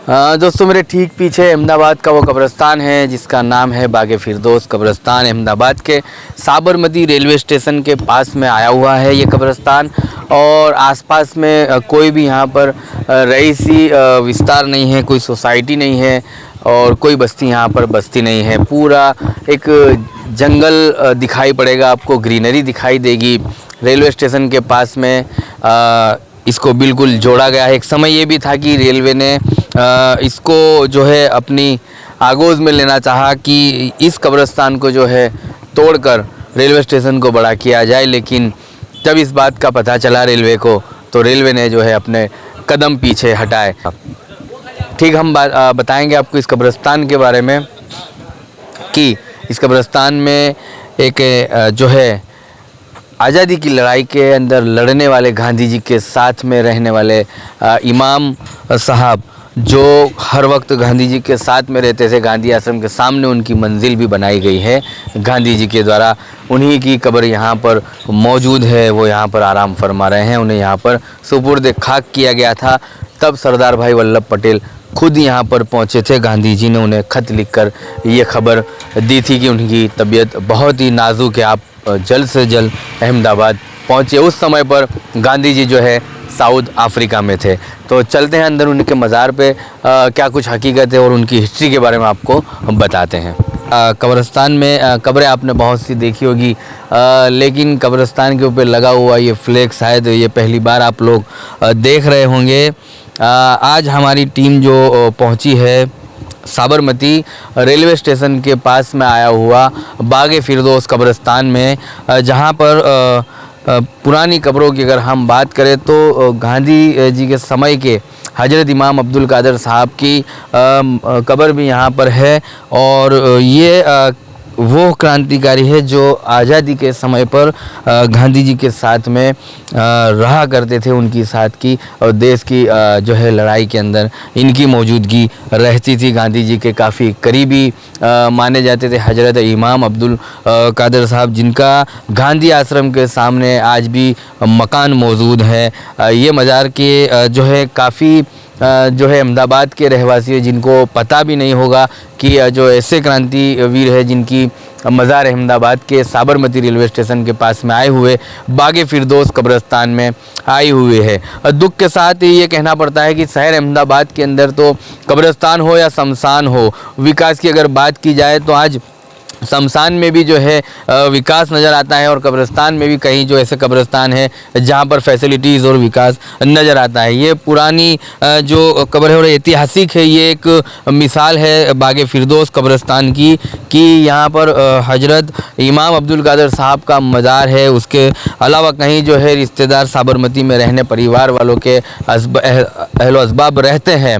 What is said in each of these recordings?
दोस्तों मेरे ठीक पीछे अहमदाबाद का वो कब्रिस्तान है जिसका नाम है बागे फिरदौस कब्रिस्तान। अहमदाबाद के साबरमती रेलवे स्टेशन के पास में आया हुआ है ये कब्रिस्तान, और आसपास में कोई भी यहाँ पर रईसी विस्तार नहीं है, कोई सोसाइटी नहीं है और कोई बस्ती यहाँ पर बस्ती नहीं है। पूरा एक जंगल दिखाई पड़ेगा आपको, ग्रीनरी दिखाई देगी। रेलवे स्टेशन के पास में इसको बिल्कुल जोड़ा गया है। एक समय ये भी था कि रेलवे ने इसको जो है अपनी आगोज़ में लेना चाहा कि इस कब्रिस्तान को जो है तोड़कर रेलवे स्टेशन को बड़ा किया जाए, लेकिन जब इस बात का पता चला रेलवे को तो रेलवे ने जो है अपने कदम पीछे हटाए। ठीक, हम बताएंगे आपको इस कब्रिस्तान के बारे में कि इस कब्रिस्तान में एक जो है आज़ादी की लड़ाई के अंदर लड़ने वाले गांधी जी के साथ में रहने वाले इमाम साहब जो हर वक्त गांधी जी के साथ में रहते थे, गांधी आश्रम के सामने उनकी मंजिल भी बनाई गई है गांधी जी के द्वारा। उन्हीं की कब्र यहाँ पर मौजूद है, वो यहाँ पर आराम फरमा रहे हैं। उन्हें यहाँ पर सुपुर्द खाक किया गया था, तब सरदार भाई वल्लभ पटेल खुद यहाँ पर पहुँचे थे। गांधी जी ने उन्हें ख़त लिखकर ये खबर दी थी कि उनकी तबीयत बहुत ही नाजुक है, आप जल्द से जल्द अहमदाबाद पहुँचे। उस समय पर गांधी जी जो है साउथ अफ्रीका में थे। तो चलते हैं अंदर उनके मज़ार पे क्या कुछ हकीकत है और उनकी हिस्ट्री के बारे में आपको बताते हैं। कब्रिस्तान में कब्रें आपने बहुत सी देखी होगी, लेकिन कब्रिस्तान के ऊपर लगा हुआ ये फ्लैग शायद ये पहली बार आप लोग देख रहे होंगे। आज हमारी टीम जो पहुंची है साबरमती रेलवे स्टेशन के पास में आया हुआ बागे फिरदौस कब्रिस्तान में, जहां पर पुरानी कब्रों की अगर हम बात करें तो गांधी जी के समय के हज़रत इमाम अब्दुल कादर साहब की कब्र भी यहाँ पर है। और ये वो क्रांतिकारी है जो आज़ादी के समय पर गांधी जी के साथ में रहा करते थे, उनकी साथ की और देश की जो है लड़ाई के अंदर इनकी मौजूदगी रहती थी। गांधी जी के काफ़ी करीबी माने जाते थे हज़रत इमाम अब्दुल कादर साहब, जिनका गांधी आश्रम के सामने आज भी मकान मौजूद है। ये मज़ार के जो है काफ़ी जो है अहमदाबाद के रहवासी जिनको पता भी नहीं होगा कि जो ऐसे क्रांतिवीर है जिनकी मज़ार अहमदाबाद के साबरमती रेलवे स्टेशन के पास में आए हुए बागे फिरदौस कब्रिस्तान में आई हुई है। दुख के साथ ये कहना पड़ता है कि शहर अहमदाबाद के अंदर तो कब्रिस्तान हो या शमशान हो, विकास की अगर बात की जाए तो आज शमशान में भी जो है विकास नज़र आता है और कब्रिस्तान में भी कहीं जो ऐसे कब्रिस्तान है जहां पर फैसिलिटीज़ और विकास नज़र आता है। ये पुरानी जो कब्र है और ऐतिहासिक है, ये एक मिसाल है बागे फिरदौस कब्रिस्तान की कि यहाँ पर हज़रत इमाम अब्दुल कादर साहब का मज़ार है। उसके अलावा कहीं जो है रिश्तेदार साबरमती में रहने परिवार वालों के अहलो असबाब रहते हैं,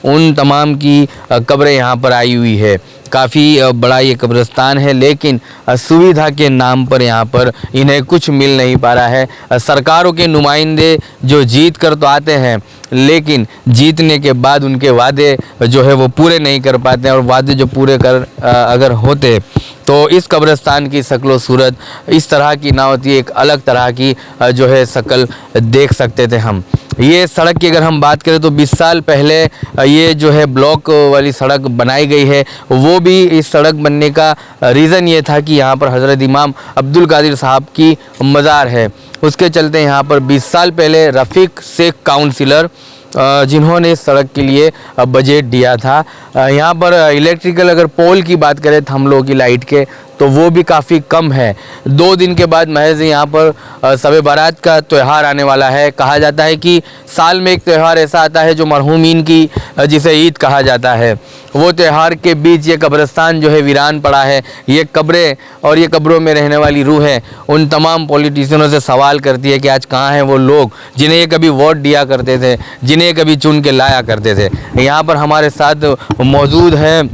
उन तमाम की कब्रें यहाँ पर आई हुई है। काफ़ी बड़ा ये कब्रिस्तान है, लेकिन सुविधा के नाम पर यहाँ पर इन्हें कुछ मिल नहीं पा रहा है। सरकारों के नुमाइंदे जो जीत कर तो आते हैं, लेकिन जीतने के बाद उनके वादे जो है वो पूरे नहीं कर पाते हैं, और वादे जो पूरे कर अगर होते तो इस कब्रिस्तान की शक्ल सूरत इस तरह की ना होती, एक अलग तरह की जो है शक्ल देख सकते थे हम। ये सड़क की अगर हम बात करें तो 20 साल पहले ये जो है ब्लॉक वाली सड़क बनाई गई है। वो भी इस सड़क बनने का रीज़न ये था कि यहाँ पर हज़रत इमाम अब्दुल कादिर साहब की मज़ार है। उसके चलते यहाँ पर 20 साल पहले रफ़ीक शेख काउंसिलर जिन्होंने इस सड़क के लिए बजट दिया था। यहाँ पर इलेक्ट्रिकल अगर पोल की बात करें हम लोगों की लाइट के, तो वो भी काफ़ी कम है। 2 दिन के बाद महज यहाँ पर शब बारात का त्यौहार आने वाला है। कहा जाता है कि साल में एक त्यौहार ऐसा आता है जो मरहूमीन की जिसे ईद कहा जाता है, वो त्यौहार के बीच ये कब्रिस्तान जो है वीरान पड़ा है। ये कब्रें और ये कब्रों में रहने वाली रूहें उन तमाम पॉलिटिशियनों से सवाल करती है कि आज कहाँ हैं वो लोग जिन्हें ये कभी वोट दिया करते थे, जिन्हें कभी चुन के लाया करते थे। यहाँ पर हमारे साथ मौजूद हैं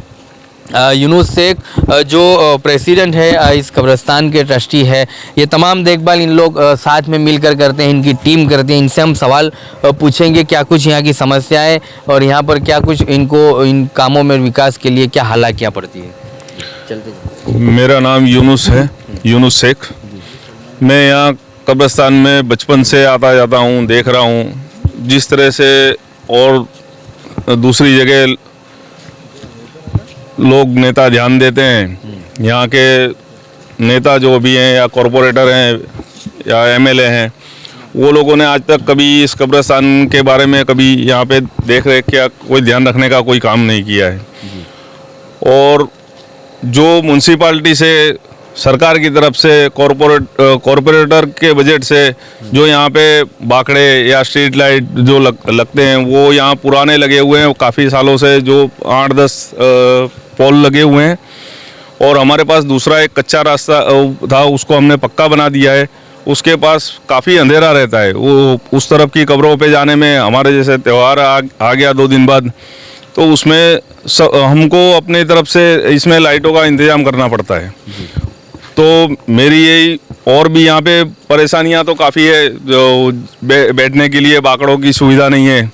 यूनुस शेख जो प्रेसिडेंट है इस कब्रिस्तान के, ट्रस्टी है। ये तमाम देखभाल इन लोग साथ में मिलकर करते हैं, इनकी टीम करती है। इनसे हम सवाल पूछेंगे क्या कुछ यहाँ की समस्याएं और यहाँ पर क्या कुछ इनको इन कामों में विकास के लिए क्या हालाकियाँ पड़ती है। चलते। मेरा नाम यूनुस है, यूनुस शेख। मैं यहाँ कब्रिस्तान में बचपन से आता जाता हूँ, देख रहा हूँ जिस तरह से और दूसरी जगह लोग नेता ध्यान देते हैं। यहाँ के नेता जो भी हैं या कॉरपोरेटर हैं या एमएलए हैं, वो लोगों ने आज तक कभी इस कब्रिस्तान के बारे में कभी यहाँ पे देख रेख या कोई ध्यान रखने का कोई काम नहीं किया है। और जो म्यूनसिपाल्टी से सरकार की तरफ से कॉरपोरेटर के बजट से जो यहाँ पे बाकड़े या स्ट्रीट लाइट जो लगते हैं, वो यहाँ पुराने लगे हुए हैं काफ़ी सालों से, जो 8-10 पोल लगे हुए हैं। और हमारे पास दूसरा एक कच्चा रास्ता था, उसको हमने पक्का बना दिया है। उसके पास काफ़ी अंधेरा रहता है, वो उस तरफ की कब्रों पे जाने में, हमारे जैसे त्यौहार आ गया 2 दिन बाद, तो उसमें हमको अपनी तरफ से इसमें लाइटों का इंतज़ाम करना पड़ता है। तो मेरी यही, और भी यहाँ पे परेशानियाँ तो काफ़ी है, जो बैठने के लिए बाकड़ों की सुविधा नहीं है।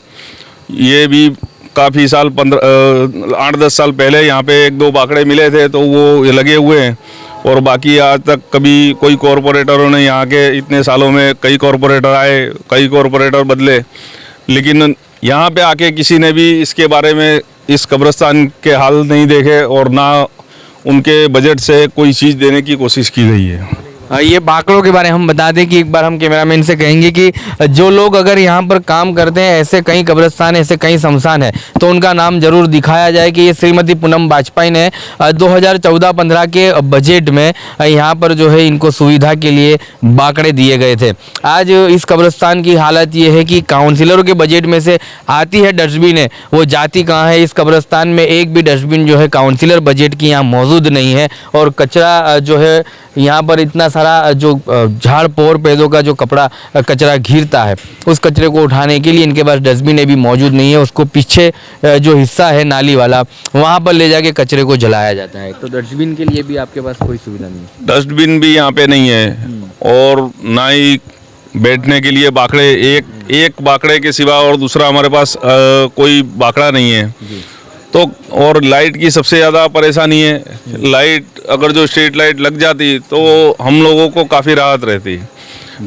ये भी काफ़ी साल 8-10 साल पहले यहाँ पे 1-2 बाकड़े मिले थे, तो वो लगे हुए हैं। और बाकी आज तक कभी कोई कॉरपोरेटरों ने, यहाँ के इतने सालों में कई कॉरपोरेटर आए, कई कॉरपोरेटर बदले, लेकिन यहाँ पे आके किसी ने भी इसके बारे में, इस कब्रिस्तान के हाल नहीं देखे और ना उनके बजट से कोई चीज़ देने की कोशिश की गई है। ये बाकड़ों के बारे में हम बता दें कि एक बार हम कैमरामैन से कहेंगे कि जो लोग अगर यहाँ पर काम करते हैं, ऐसे कई कब्रिस्तान, ऐसे कई शमशान है, तो उनका नाम जरूर दिखाया जाए कि ये श्रीमती पूनम वाजपेयी ने 2014-15 के बजट में यहाँ पर जो है इनको सुविधा के लिए बाकड़े दिए गए थे। आज इस कब्रिस्तान की हालत ये है कि काउंसिलरों के बजट में से आती है डस्टबिन है, वो जाती कहाँ है। इस कब्रिस्तान में एक भी डस्टबिन जो है काउंसिलर बजट की यहाँ मौजूद नहीं है। और कचरा जो है यहाँ पर इतना सारा जो झाड़ पोर पेड़ों का जो कचरा घिरता है, उस कचरे को उठाने के लिए इनके पास डस्टबिन भी मौजूद नहीं है। उसको पीछे जो हिस्सा है नाली वाला, वहाँ पर ले जाके कचरे को जलाया जाता है। तो डस्टबिन के लिए भी आपके पास कोई सुविधा नहीं है? डस्टबिन भी यहाँ पे नहीं है, और ना ही बैठने के लिए बाकड़े, एक बाकड़े के सिवा और दूसरा हमारे पास कोई बाकड़ा नहीं है। तो और लाइट की सबसे ज़्यादा परेशानी है। लाइट अगर जो स्ट्रीट लाइट लग जाती तो हम लोगों को काफ़ी राहत रहती।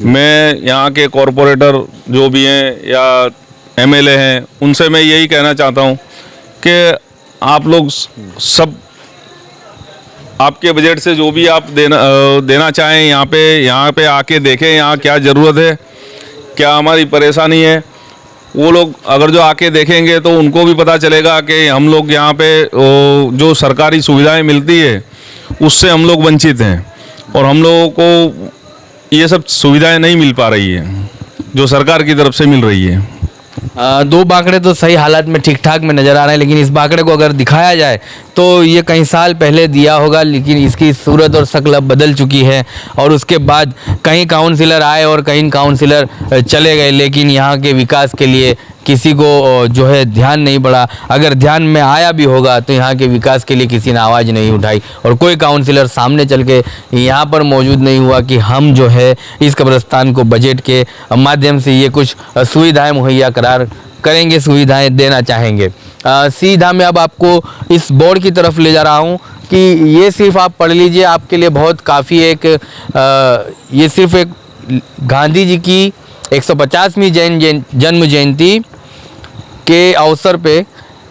मैं यहाँ के कॉरपोरेटर जो भी हैं या एमएलए हैं, उनसे मैं यही कहना चाहता हूँ कि आप लोग सब आपके बजट से जो भी आप देना चाहें, यहाँ पे आके देखें यहाँ क्या ज़रूरत है, क्या हमारी परेशानी है। वो लोग अगर जो आके देखेंगे तो उनको भी पता चलेगा कि हम लोग यहाँ पे जो सरकारी सुविधाएं मिलती है उससे हम लोग वंचित हैं, और हम लोगों को ये सब सुविधाएं नहीं मिल पा रही है जो सरकार की तरफ से मिल रही है। 2 बाकड़े तो सही हालत में ठीक ठाक में नज़र आ रहे हैं, लेकिन इस बाकड़े को अगर दिखाया जाए तो ये कई साल पहले दिया होगा, लेकिन इसकी सूरत और शक्ल अब बदल चुकी है। और उसके बाद कई काउंसिलर आए और कई काउंसिलर चले गए, लेकिन यहाँ के विकास के लिए किसी को जो है ध्यान नहीं पड़ा। अगर ध्यान में आया भी होगा तो यहाँ के विकास के लिए किसी ने आवाज़ नहीं उठाई, और कोई काउंसिलर सामने चल के यहाँ पर मौजूद नहीं हुआ कि हम जो है इस कब्रिस्तान को बजट के माध्यम से ये कुछ सुविधाएं मुहैया करेंगे, सुविधाएं देना चाहेंगे। सीधा मैं अब आपको इस बोर्ड की तरफ ले जा रहा हूँ कि ये सिर्फ आप पढ़ लीजिए, आपके लिए बहुत काफ़ी एक ये सिर्फ एक गांधी जी की 150वीं जन्म जयंती के अवसर पे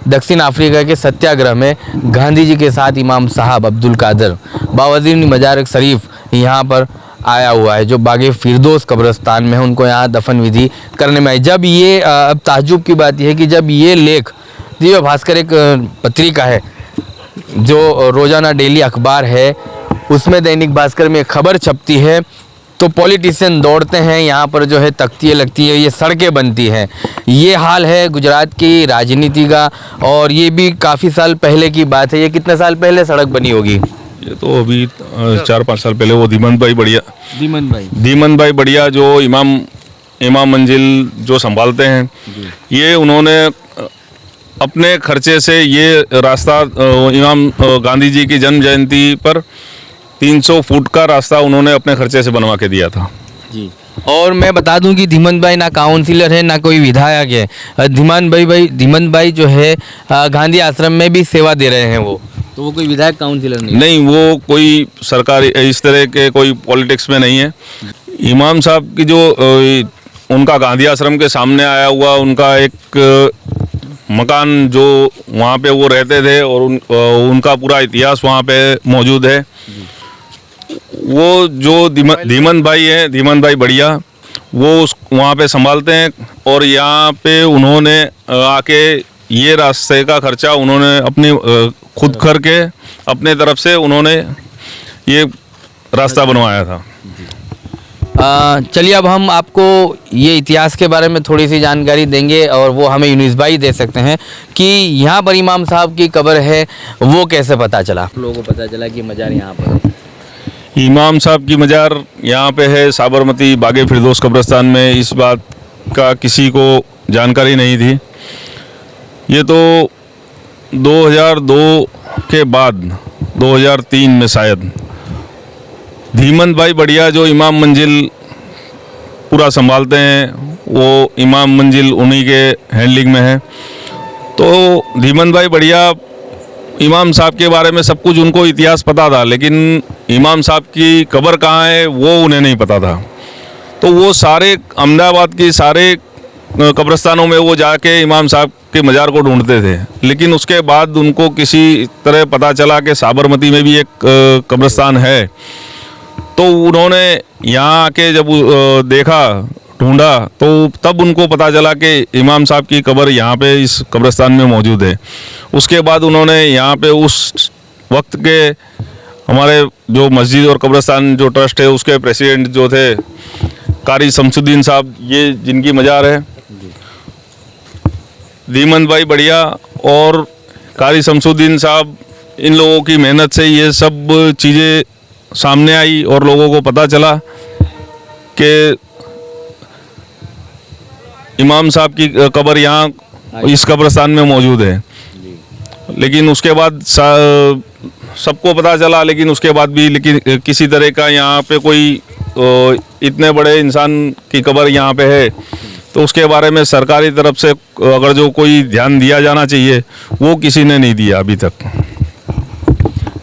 दक्षिण अफ्रीका के सत्याग्रह में गांधी जी के साथ इमाम साहब अब्दुल कादर बावज़ीर मज़ार शरीफ यहाँ पर आया हुआ है, जो बागे फिरदौस कब्रिस्तान में है। उनको यहाँ दफन विधि करने में आई। जब ये अब ताज्जुब की बात यह है कि जब ये लेख, दिव्य भास्कर एक पत्रिका है जो रोज़ाना डेली अखबार है, उसमें दैनिक भास्कर में खबर छपती है तो पॉलिटिशियन दौड़ते हैं, यहाँ पर जो है तख्तियाँ लगती है, ये सड़कें बनती हैं। ये हाल है गुजरात की राजनीति का, और ये भी काफ़ी साल पहले की बात है। ये कितने साल पहले सड़क बनी होगी? ये तो अभी 4-5 साल पहले वो धीमन भाई बढ़िया जो इमाम मंजिल जो संभालते हैं, ये उन्होंने अपने खर्चे से ये रास्ता इमाम गांधी जी की जन्म जयंती पर 300 फुट का रास्ता उन्होंने अपने खर्चे से बनवा के दिया था जी। और मैं बता दूं कि धीमन भाई ना काउंसिलर है ना कोई विधायक है। धीमन भाई जो है गांधी आश्रम में भी सेवा दे रहे हैं तो वो कोई विधायक काउंसिलर नहीं, वो कोई सरकारी इस तरह के कोई पॉलिटिक्स में नहीं है। इमाम साहब की जो उनका गांधी आश्रम के सामने आया हुआ उनका एक मकान जो वहाँ पे वो रहते थे और उनका पूरा इतिहास वहाँ पे मौजूद है। वो जो धीमन भाई हैं, धीमन भाई बढ़िया, वो वहाँ पे संभालते हैं और यहाँ पे उन्होंने आके ये रास्ते का खर्चा उन्होंने अपनी खुद करके अपने तरफ से उन्होंने ये रास्ता बनवाया था। चलिए अब हम आपको ये इतिहास के बारे में थोड़ी सी जानकारी देंगे और वो हमें यूनिस भाई दे सकते हैं कि यहाँ पर इमाम साहब की कब्र है, वो कैसे पता चला? आप लोगों को पता चला कि मज़ार यहाँ पर है। इमाम साहब की मज़ार यहाँ पे है साबरमती बागे फिरदौस कब्रिस्तान में। इस बात का किसी को जानकारी नहीं थी। ये तो 2002 के बाद 2003 में शायद धीमन भाई बढ़िया जो इमाम मंजिल पूरा संभालते हैं, वो इमाम मंजिल उन्हीं के हैंडलिंग में है। तो धीमन भाई बढ़िया इमाम साहब के बारे में सब कुछ उनको इतिहास पता था, लेकिन इमाम साहब की कब्र कहाँ है वो उन्हें नहीं पता था। तो वो सारे अहमदाबाद की सारे कब्रिस्तानों में वो जाके इमाम साहब के मज़ार को ढूंढते थे, लेकिन उसके बाद उनको किसी तरह पता चला कि साबरमती में भी एक कब्रिस्तान है। तो उन्होंने यहाँ आके जब देखा, ढूंढा, तो तब उनको पता चला कि इमाम साहब की कब्र यहाँ पे इस कब्रिस्तान में मौजूद है। उसके बाद उन्होंने यहाँ पे उस वक्त के हमारे जो मस्जिद और कब्रिस्तान जो ट्रस्ट है उसके प्रेसिडेंट जो थे कारी शमसुद्दीन साहब, ये जिनकी मज़ार है, धीमन भाई बढ़िया और कारी शमसुद्दीन साहब, इन लोगों की मेहनत से ये सब चीज़ें सामने आई और लोगों को पता चला कि इमाम साहब की कब्र यहाँ इस कब्रिस्तान में मौजूद है। लेकिन उसके बाद सबको पता चला, लेकिन उसके बाद भी किसी तरह का यहाँ पे कोई इतने बड़े इंसान की कब्र यहाँ पे है, तो उसके बारे में सरकारी तरफ से अगर जो कोई ध्यान दिया जाना चाहिए वो किसी ने नहीं दिया अभी तक।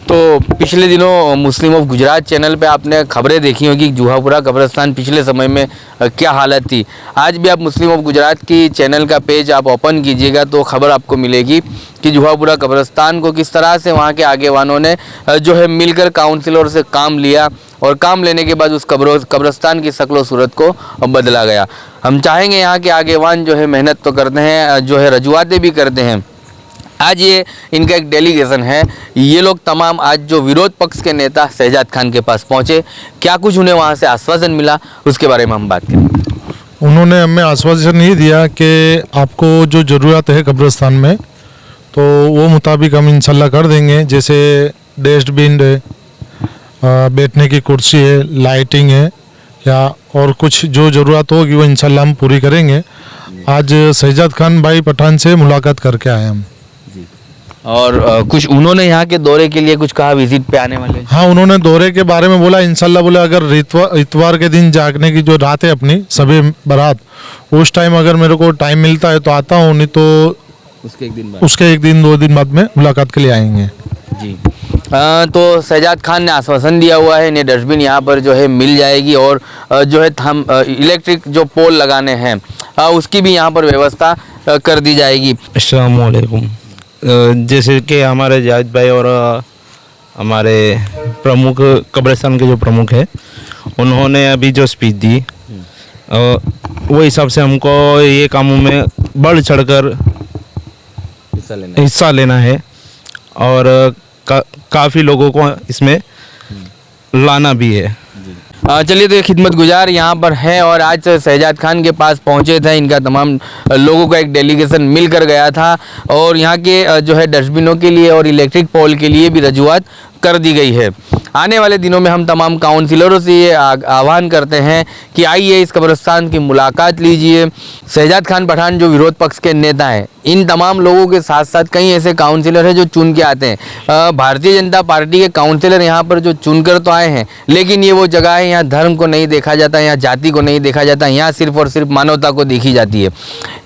तो पिछले दिनों मुस्लिम ऑफ गुजरात चैनल पे आपने खबरें देखी होगी कि जूहापुरा कब्रिस्तान पिछले समय में क्या हालत थी। आज भी आप मुस्लिम ऑफ गुजरात की चैनल का पेज आप ओपन कीजिएगा तो खबर आपको मिलेगी कि जूहापुरा कब्रिस्तान को किस तरह से वहाँ के आगेवानों ने जो है मिलकर काउंसिलर से काम लिया और काम लेने के बाद उस कब्रिस्तान की शक्ल सूरत को बदला गया। हम चाहेंगे यहाँ के आगेवान जो है मेहनत तो करते हैं, जो है रजुआतें भी करते हैं। आज ये इनका एक डेलीगेशन है, ये लोग तमाम आज जो विरोध पक्ष के नेता शहजाद खान के पास पहुँचे, क्या कुछ उन्हें वहाँ से आश्वासन मिला उसके बारे में हम बात करें। उन्होंने हमें आश्वासन ये दिया कि आपको जो ज़रूरत है कब्रिस्तान में तो वो मुताबिक हम इंशाल्लाह कर देंगे। जैसे डस्टबिन है, बैठने की कुर्सी है, लाइटिंग है या और कुछ जो ज़रूरत होगी वो इंशाल्लाह हम पूरी करेंगे। आज शहजाद खान भाई पठान से मुलाकात करके आए हम। और कुछ उन्होंने यहाँ के दौरे के लिए कुछ कहा, विजिट पे आने वाले? हाँ, उन्होंने दौरे के बारे में बोला इंशाल्लाह, बोले अगर इतवार के दिन जागने की जो रात है अपनी सभी बारात, उस टाइम अगर मेरे को टाइम मिलता है तो आता हूँ, नहीं तो उसके एक दिन 2 दिन बाद में मुलाकात के लिए आएंगे। जी तो शहजाद खान ने आश्वासन दिया हुआ है इन्हें डस्टबिन यहाँ पर जो है मिल जाएगी और जो है हम इलेक्ट्रिक जो पोल लगाने हैं उसकी भी यहाँ पर व्यवस्था कर दी जाएगी। अस्सलाम वालेकुम। जैसे कि हमारे जाहिद भाई और हमारे प्रमुख कब्रिस्तान के जो प्रमुख है उन्होंने अभी जो स्पीच दी वो हिसाब से हमको ये कामों में बढ़ चढ़कर हिस्सा लेना है और काफ़ी लोगों को इसमें लाना भी है। चलिए तो ये खिदमत गुजार यहाँ पर है और आज शहजाद खान के पास पहुँचे थे। इनका तमाम लोगों का एक डेलीगेशन मिलकर गया था और यहाँ के जो है डस्टबिनों के लिए और इलेक्ट्रिक पोल के लिए भी रजूआत कर दी गई है। आने वाले दिनों में हम तमाम काउंसिलरों से ये आह्वान करते हैं कि आइए इस कब्रिस्तान की मुलाकात लीजिए। शहजाद खान पठान जो विरोध पक्ष के नेता हैं, इन तमाम लोगों के साथ साथ कई ऐसे काउंसिलर हैं जो चुन के आते हैं। भारतीय जनता पार्टी के काउंसिलर यहाँ पर जो चुनकर तो आए हैं, लेकिन ये वो जगह है यहाँ धर्म को नहीं देखा जाता, यहाँ जाति को नहीं देखा जाता, यहाँ सिर्फ और सिर्फ मानवता को देखी जाती है।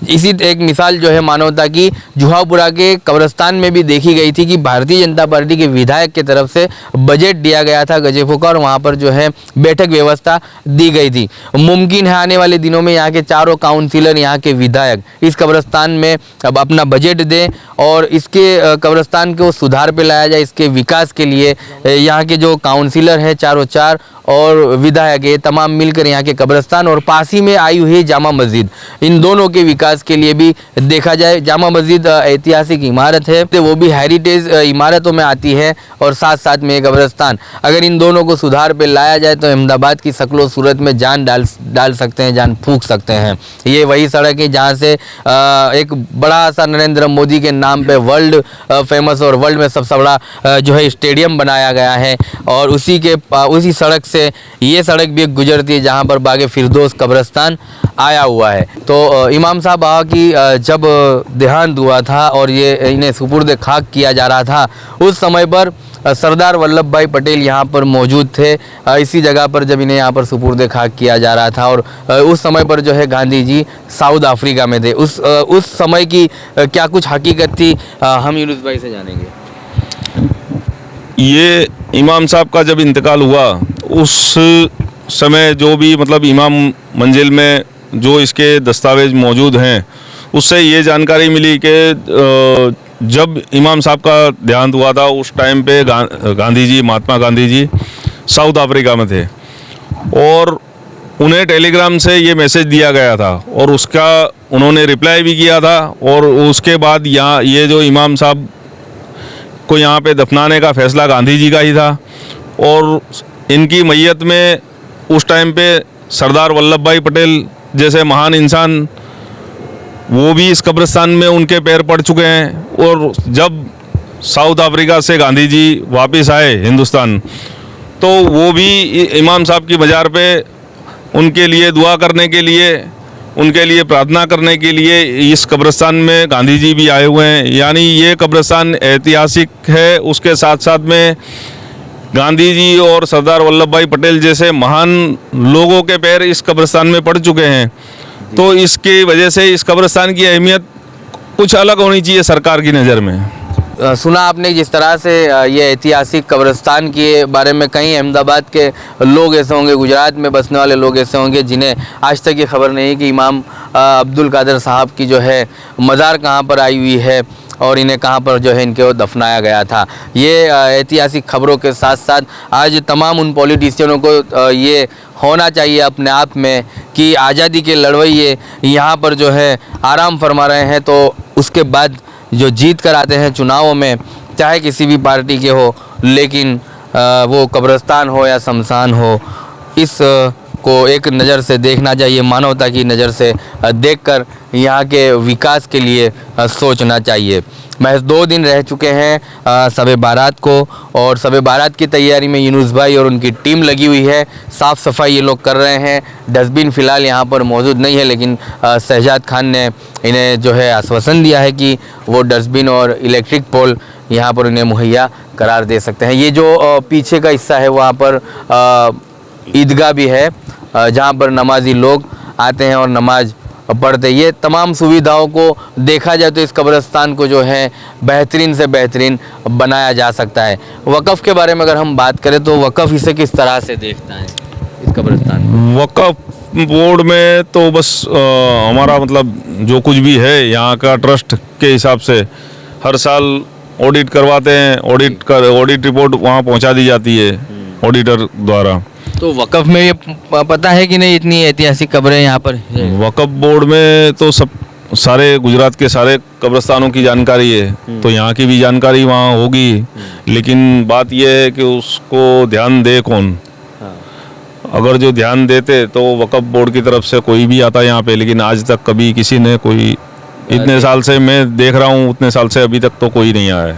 इसी एक मिसाल जो है मानवता की जूहापुरा के कब्रिस्तान में भी देखी गई थी कि भारतीय जनता पार्टी के विधायक की तरफ तरफ से बजट दिया गया था गजेफो का और वहाँ पर जो है बैठक व्यवस्था दी गई थी। मुमकिन है आने वाले दिनों में यहाँ के चारों काउंसिलर, यहाँ के विधायक इस कब्रिस्तान में अब अपना बजट दें और इसके कब्रिस्तान को सुधार पे लाया जाए। इसके विकास के लिए यहाँ के जो काउंसिलर है चारों चार और विधायक ये तमाम मिलकर यहाँ के कब्रिस्तान और पास ही में आई हुई जामा मस्जिद, इन दोनों के विकास के लिए भी देखा जाए। जामा मस्जिद ऐतिहासिक इमारत है, तो वो भी हेरिटेज इमारतों में आती है और साथ साथ में कब्रिस्तान, अगर इन दोनों को सुधार पे लाया जाए तो अहमदाबाद की शक्ल सूरत में जान डाल सकते हैं, जान फूंक सकते हैं। ये वही सड़क है जहाँ से एक बड़ा सा नरेंद्र मोदी के नाम पे वर्ल्ड फेमस और वर्ल्ड में सबसे बड़ा जो है स्टेडियम बनाया गया है और उसी सड़क से ये सड़क भी गुजरती है जहाँ पर बागे फिरदौस कब्रिस्तान आया हुआ है। तो इमाम साहब बाबा की जब देहांत हुआ था और ये इन्हें सुपुर्द खाक किया जा रहा था, उस समय पर सरदार वल्लभ भाई पटेल यहाँ पर मौजूद थे। इसी जगह पर जब इन्हें यहाँ पर सुपुर्द खाक किया जा रहा था और उस समय पर जो है गांधी जी साउथ अफ्रीका में थे। उस समय की क्या कुछ हकीकत थी, हम यूनुस भाई से जानेंगे। ये इमाम साहब का जब इंतकाल हुआ उस समय जो भी मतलब इमाम मंजिल में जो इसके दस्तावेज मौजूद हैं उससे ये जानकारी मिली कि जब इमाम साहब का देहांत हुआ था उस टाइम पे गांधी जी, महात्मा गांधी जी साउथ अफ्रीका में थे और उन्हें टेलीग्राम से ये मैसेज दिया गया था और उसका उन्होंने रिप्लाई भी किया था और उसके बाद यहाँ ये जो इमाम साहब को यहाँ पे दफनाने का फैसला गांधी जी का ही था और इनकी मैयत में उस टाइम पे सरदार वल्लभ भाई पटेल जैसे महान इंसान वो भी इस कब्रिस्तान में उनके पैर पड़ चुके हैं और जब साउथ अफ्रीका से गांधी जी वापस आए हिंदुस्तान तो वो भी इमाम साहब की मज़ार पे उनके लिए दुआ करने के लिए, उनके लिए प्रार्थना करने के लिए इस कब्रिस्तान में गांधी जी भी आए हुए हैं। यानी ये कब्रिस्तान ऐतिहासिक है, उसके साथ साथ में गांधी जी और सरदार वल्लभ भाई पटेल जैसे महान लोगों के पैर इस कब्रिस्तान में पड़ चुके हैं। तो इसकी वजह से इस कब्रिस्तान की अहमियत कुछ अलग होनी चाहिए सरकार की नज़र में। सुना आपने जिस तरह से ये ऐतिहासिक कब्रिस्तान के बारे में, कई अहमदाबाद के लोग ऐसे होंगे, गुजरात में बसने वाले लोग ऐसे होंगे जिन्हें आज तक ये खबर नहीं कि इमाम अब्दुल कादर साहब की जो है मज़ार कहाँ पर आई हुई है और इन्हें कहाँ पर जो है इनके दफनाया गया था। ये ऐतिहासिक खबरों के साथ साथ आज तमाम उन पॉलिटिशियनों को ये होना चाहिए अपने आप में कि आज़ादी के लड़वैये यहाँ पर जो है आराम फरमा रहे हैं, तो उसके बाद जो जीत कर आते हैं चुनावों में, चाहे किसी भी पार्टी के हो, लेकिन वो कब्रिस्तान हो या शमशान हो, इस को एक नज़र से देखना चाहिए, मानवता की नज़र से देखकर यहाँ के विकास के लिए सोचना चाहिए। महज 2 दिन रह चुके हैं शब बारात को और शब बारात की तैयारी में यूनुस भाई और उनकी टीम लगी हुई है। साफ़ सफाई ये लोग कर रहे हैं। डस्टबिन फ़िलहाल यहाँ पर मौजूद नहीं है, लेकिन शहजाद खान ने इन्हें जो है आश्वासन दिया है कि वो डस्टबिन और इलेक्ट्रिक पोल यहाँ पर इन्हें मुहैया करार दे सकते हैं। ये जो पीछे का हिस्सा है वहाँ पर ईदगाह भी है जहाँ पर नमाजी लोग आते हैं और नमाज पढ़ते। ये तमाम सुविधाओं को देखा जाए तो इस कब्रिस्तान को जो है बेहतरीन से बेहतरीन बनाया जा सकता है। वक़्फ़ के बारे में अगर हम बात करें तो वक़्फ़ इसे किस तरह से देखता है इस कब्रिस्तान को? वक़्फ़ बोर्ड में तो बस हमारा मतलब जो कुछ भी है यहाँ का ट्रस्ट के हिसाब से हर साल ऑडिट करवाते हैं, ऑडिट रिपोर्ट वहाँ पहुँचा दी जाती है ऑडिटर द्वारा। तो वक़्फ़ में ये पता है कि नहीं इतनी ऐतिहासिक कब्रें यहाँ पर हैं? वक़्फ़ बोर्ड में तो सब सारे गुजरात के सारे कब्रिस्तानों की जानकारी है, तो यहाँ की भी जानकारी वहाँ होगी, लेकिन बात यह है कि उसको ध्यान दे कौन। अगर जो ध्यान देते तो वक़्फ़ बोर्ड की तरफ से कोई भी आता यहाँ पे, लेकिन आज तक कभी किसी ने कोई, इतने साल से मैं देख रहा हूँ उतने साल से अभी तक तो कोई नहीं आया है।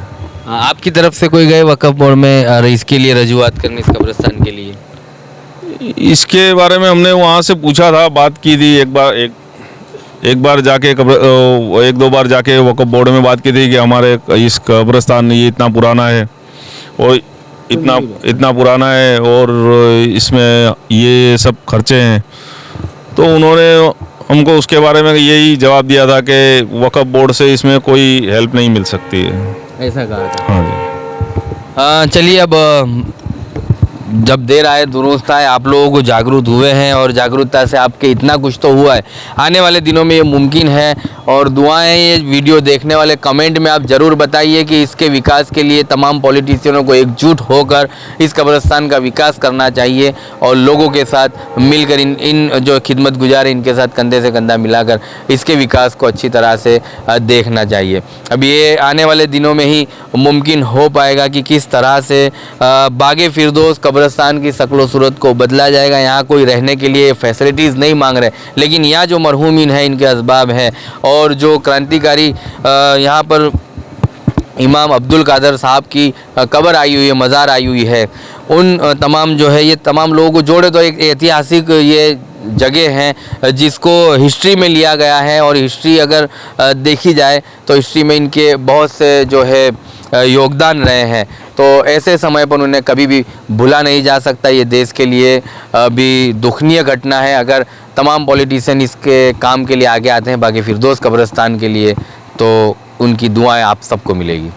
आपकी तरफ से कोई गए वक़्फ़ बोर्ड में इसके लिए रजूआत करने, इस कब्रिस्तान के लिए? इसके बारे में हमने वहाँ से पूछा था, बात की थी एक बार जाके 1-2 बार जाके वक़्फ़ बोर्ड में बात की थी कि हमारे इस कब्रिस्तान ये इतना पुराना है और इतना पुराना है और इसमें ये सब खर्चे हैं। तो उन्होंने हमको उसके बारे में यही जवाब दिया था कि वक़्फ़ बोर्ड से इसमें कोई हेल्प नहीं मिल सकती है, ऐसा कहा था। हाँ जी। चलिए अब जब देर आए दुरुस्त आए, आप लोगों को जागरूक हुए हैं और जागरूकता से आपके इतना कुछ तो हुआ है। आने वाले दिनों में ये मुमकिन है और दुआएं, ये वीडियो देखने वाले कमेंट में आप ज़रूर बताइए कि इसके विकास के लिए तमाम पॉलिटिशियनों को एकजुट होकर इस कब्रिस्तान का विकास करना चाहिए और लोगों के साथ मिलकर इन जो खिदमत गुजार है इनके साथ कंधे से कंधा मिलाकर इसके विकास को अच्छी तरह से देखना चाहिए। अब ये आने वाले दिनों में ही मुमकिन हो पाएगा कि किस तरह से बागे फिरदौस कब्रिस्तान की शक्ल सूरत को बदला जाएगा। यहाँ कोई रहने के लिए फैसिलिटीज़ नहीं मांग रहे, लेकिन यहाँ जो मरहूमिन है इनके असबाब हैं और जो क्रांतिकारी यहाँ पर इमाम अब्दुल कादर साहब की कब्र आई हुई है, मज़ार आई हुई है, उन तमाम जो है ये तमाम लोगों को जोड़े तो एक ऐतिहासिक ये जगह हैं जिसको हिस्ट्री में लिया गया है। और हिस्ट्री अगर देखी जाए तो हिस्ट्री में इनके बहुत से जो है योगदान रहे हैं, तो ऐसे समय पर उन्हें कभी भी भूला नहीं जा सकता। ये देश के लिए भी दुखनीय घटना है। अगर तमाम पॉलिटिशियन इसके काम के लिए आगे आते हैं बागे फिरदौस कब्रिस्तान के लिए, तो उनकी दुआएं आप सबको मिलेगी।